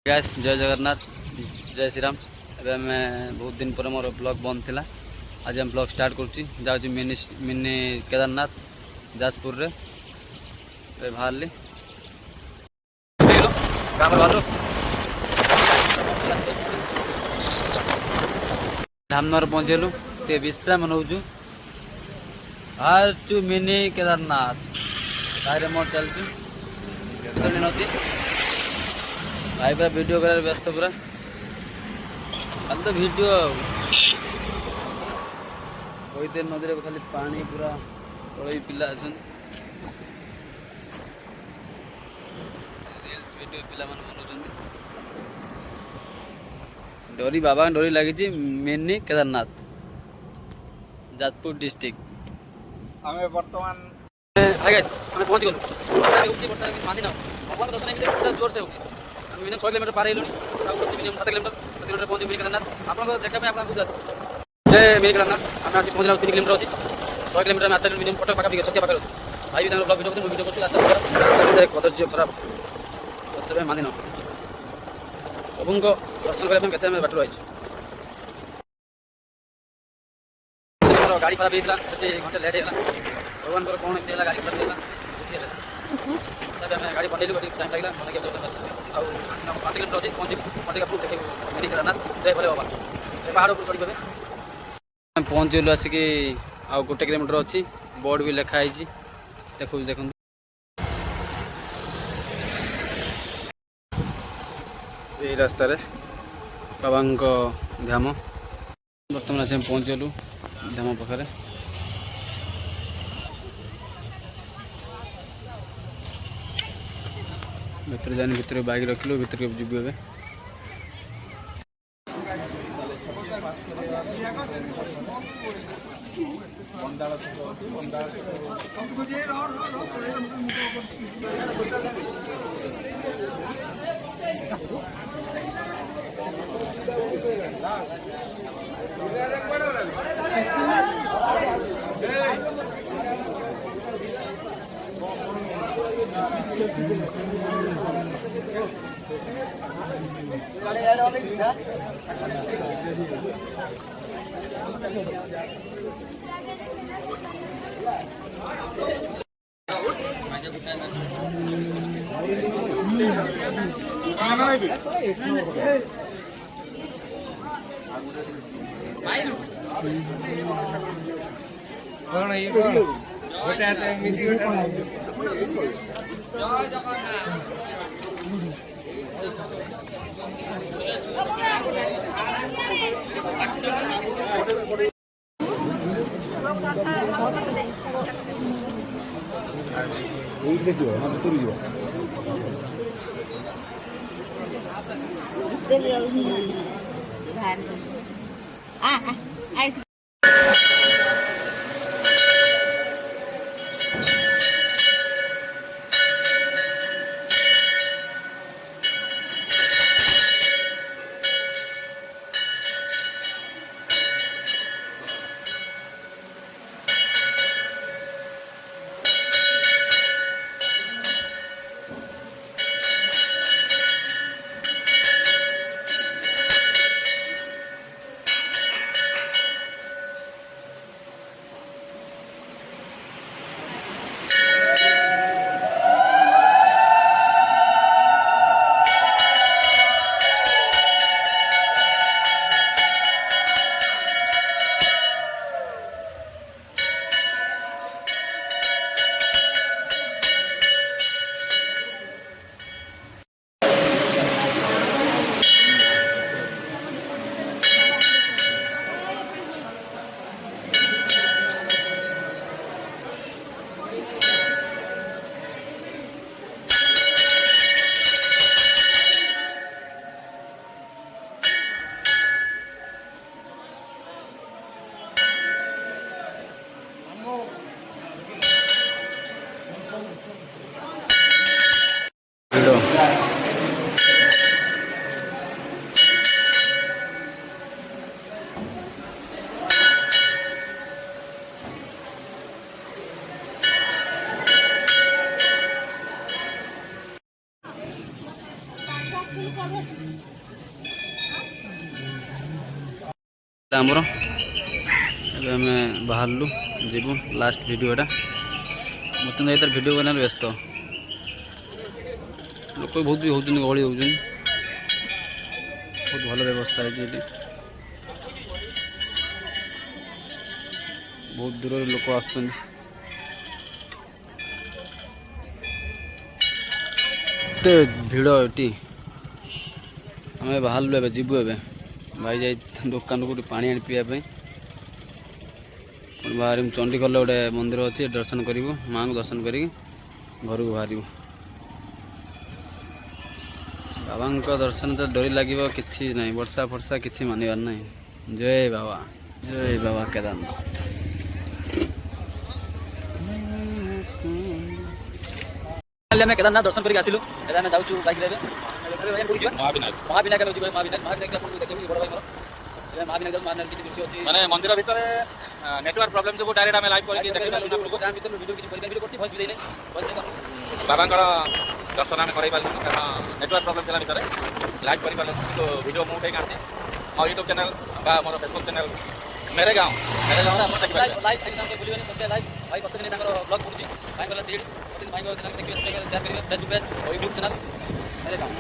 Guys जय जगन्नाथ जय श्री राम। एबे मैं बहुत दिन पर मोर ब्लॉग बंद थिला। आज हम ब्लॉग स्टार्ट करछि जाउछि मिनी केदारनाथ जाजपुर रे बाहरली गाँव बाहर धामनर पहुँचेलु ते विश्राम नौचु आज मिनी केदारनाथ साइड मोर चलछु नदी भाई पूरा वीडियो कर व्यस्त पूरा खाली तो वीडियो कोई नदी में खाली पानी पूरा तल पिला आसन रील्स वीडियो पिला मन बनाउछन डोरी बाबा डोरी लगी मिनी केदारनाथ जाजपुर डिस्ट्रिक्ट हमें वर्तमान हाय गाइस हमें पहुंच गलु वर्षा मानी ना भगवान दर्शन एमती जोर से होची मिनिमम 100 किलोमीटर पार हेलुनी मिनिमम 7 किलोमीटर पहुंच मिनी केदारनाथ आपको देखा पे आपको जय मिनी केदारनाथ हमें आसी पहुंचला 3 किलोमीटर अछि 100 किलोमीटर में आसे मिनिमम कटक पाका भी छतिया पाका भाई भी ब्लॉग वीडियो करछु रास्ता कदर्य खराब तबे मानी ना प्रभुको दर्शन करबा में केते में बाटलो आइछ गाड़ी खराब हेतला सेते घंटे लेट हेला भगवान को कौन देला गाड़ी खराब हेला बुझिला तब हमें गाड़ी पटेलु बड़ी टाइम लागला मन के आ 5 किलोमीटर अछि पहुंची का देखे मिनी केदारनाथ जय भोले बाबा ए पहाड़ ऊपर चढ़ी गले हम पहुंचलु आसी कि आ 1 किलोमीटर अछि बोर्ड भी लिखा आइछि देखु ए रास्ता रे बाबांको धाम बर्तमान आसी हम पहुंचलु धाम पाखरे भीतर जाने भीतर बाइक रखिलु भीतर के जीबु एबे कौन है ये कौन गोटा है मिट्टी गोटा जय जगन्नाथ आमर ଏବେ ଆମେ ବାହାରିଲୁ ଯିବୁ ଲାଷ୍ଟ ଭିଡ଼ିଓଟା ବର୍ତ୍ତମାନ ଏଇଟାର ଭିଡ଼ିଓ ବନାଇଲେ ବ୍ୟସ୍ତ ଲୋକ ବହୁତ ବି ହେଉଛନ୍ତି ଗହଳି ହେଉଛନ୍ତି ବହୁତ ଭଲ ବ୍ୟବସ୍ଥା ହେଇଛି ଏଠି ବହୁତ ଦୂରରୁ ଲୋକ ଆସୁଛନ୍ତି ଏତେ ଭିଡ଼ ଏଠି ଆମେ ବାହାରିଲୁ ଏବେ ଯିବୁ ଏବେ ଭାଇ ଯାଇ ଦୋକାନକୁ ଗୋଟେ ପାଣି ଆଣି ପିଇବା ପାଇଁ ବାହାରି ଚଣ୍ଡିଖୋଲ ଗୋଟେ ମନ୍ଦିର ଅଛି ଦର୍ଶନ କରିବୁ ମାଆଙ୍କୁ ଦର୍ଶନ କରିକି ଘରକୁ ବାହାରିବୁ ବାବାଙ୍କ ଦର୍ଶନ ତ ଡୋରି ଲାଗିବ କିଛି ନାହିଁ ବର୍ଷା ଫର୍ଷା କିଛି ମାନିବାର ନାହିଁ ଜୟ ବାବା କେଦାରନାଥ ଆମେ କେଦାରନାଥ ଦର୍ଶନ କରିକି ଆସିଲୁ ଏବେ ଆମେ ଯାଉଛୁ ବାଇକ୍ ରେ ମହାବିନାୟକ ମାନେ ମନ୍ଦିର ଭିତରେ ନେଟୱାର୍କ ପ୍ରୋବ୍ଲେମ ଯୋଗୁଁ ଡାଇରେକ୍ଟ ଆମେ ଲାଇଭ୍ କରିକି ବାବାଙ୍କର ଦର୍ଶନ ଆମେ କରାଇ ପାରିଲୁନି କାରଣ ନେଟୱାର୍କ ପ୍ରୋବ୍ଲେମ ଥିଲା ଭିତରେ ଲାଇଭ୍ କରିପାରିଲୁ ଭିଡ଼ିଓ ମୁଁ ଉଠେଇକି ଆଣିଛି ମୋ ୟୁଟ୍ୟୁବ୍ ଚ୍ୟାନେଲ୍ ବା ମୋର ଫେସବୁକ୍ ଚ୍ୟାନେଲ୍ मेरे गाँव ଆପଣ ଦେଖିପାରିବେ ଲାଇଭ୍ ଭୁଲିବେନି ଲାଇଭ୍ ଭାଇ ପ୍ରତିଦିନ ତାଙ୍କର ବ୍ଲଗ୍ ପଡ଼ୁଛି ଭାଇଙ୍କର ଲିଡ୍ ପ୍ରତିଦିନ ଭାଇଙ୍କ ଦେଖିବେ ସେୟାର କରିବେ ଫେସବୁକ୍ ପେଜ୍ ଓ ୟୁଟ୍ୟୁବ୍ ଚ୍ୟାନେଲ୍ मेरे गाँव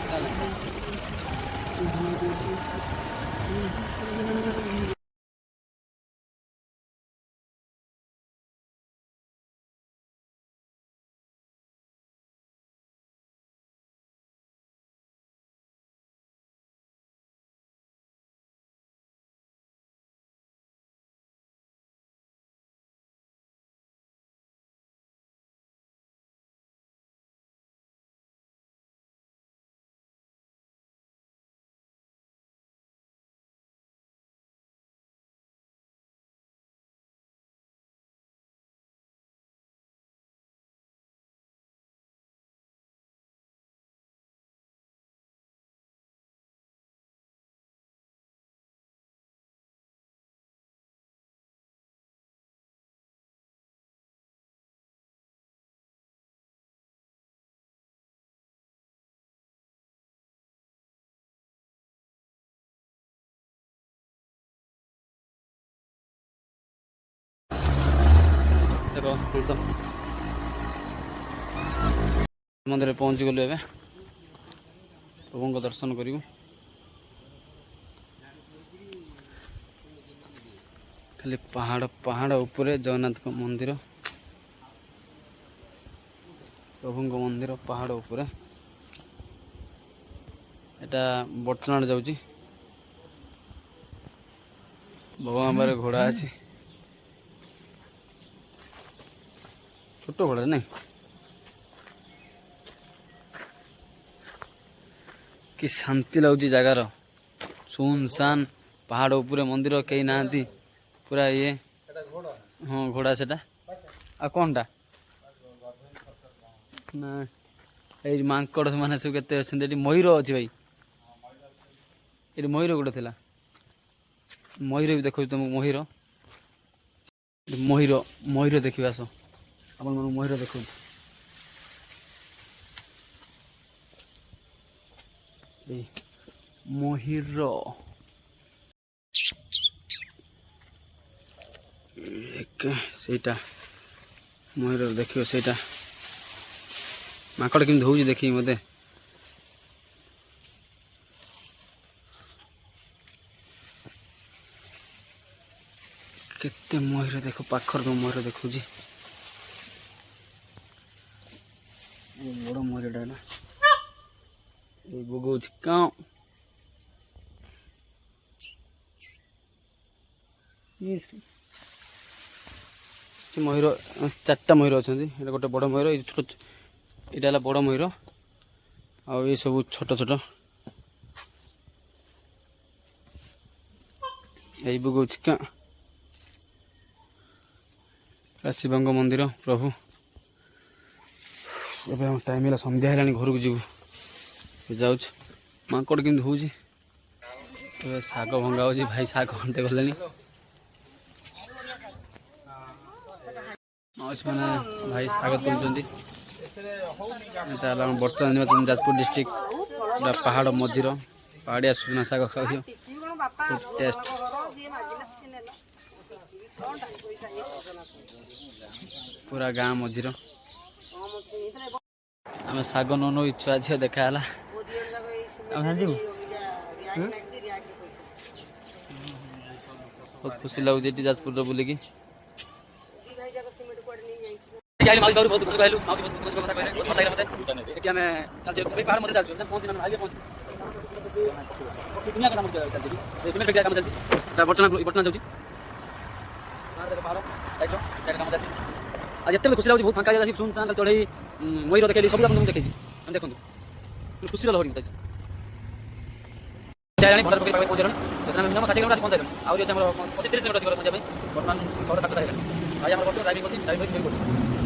देखो मंदिर पहुँची गलु ए प्रभु को दर्शन करूँ खाली पहाड़ पहाड़ उपरे जगन्नाथ मंदिर प्रभु मंदिर पहाड़ उपरे एटा बर्तनाड़ जाऊँगी भगवान बारे घोड़ा अच्छी छोट घोड़ा नहीं कि शांति लगुच जगार सुनसान पहाड़ उपरे मंदिर कहीं ना पूरा ये हाँ घोड़ा से आ कौन टा ना ये मांकड़ मैंने सब के मयूर अच्छी भाई ये मयूर गोटे थी मयूर भी देखो तुम मयूर मयूर मयूर देखिए आस अपन मन मयूर देखो मयूर सेटा मयूर देखियो सेटा माकड़ केमती होउची देखी मते केते मयूर देखो पाखर को मयूर देखुची बड़ मयूरटा ना ये बगौच काँ मयूर चार्टा मयूर अच्छा गोटे बड़ मयूर ये छोट यहाँ बड़ मयूर आ सब छोट छोट यही बगौच काँ शिवंग मंदिर प्रभु अब टाइम है संध्या है घर को जीव जाऊँ माकड़ केमती हूँ शाग भंगा हो भाई शाग घंटे गले माउस मैंने भाई शाग तुलुं बर्तमान जाजपुर डिस्ट्रिक्ट पूरा पहाड़ मझिर पहाड़िया सुजना शाग खाऊ टेस्ट पूरा गाँ मझिर आम शाग नौ इच्छा झील देखा बहुत खुशी लगे जाजपुर बुलिकी पहाड़ मध्य चलते बर्तमान जाऊँगी आज एत खुशी लगे बहुत फाँका सुनसान चढ़ई मयूर देखी सब देखी देखो खुशी लहरी बताइए भंडार पकड़ पहुँचे मिनिमम 60 किलोमीटर पहुँचाइल आज 25-30 किलोमीटर पहुँचा बर्तमान 6:07 आज ड्राइविंग कर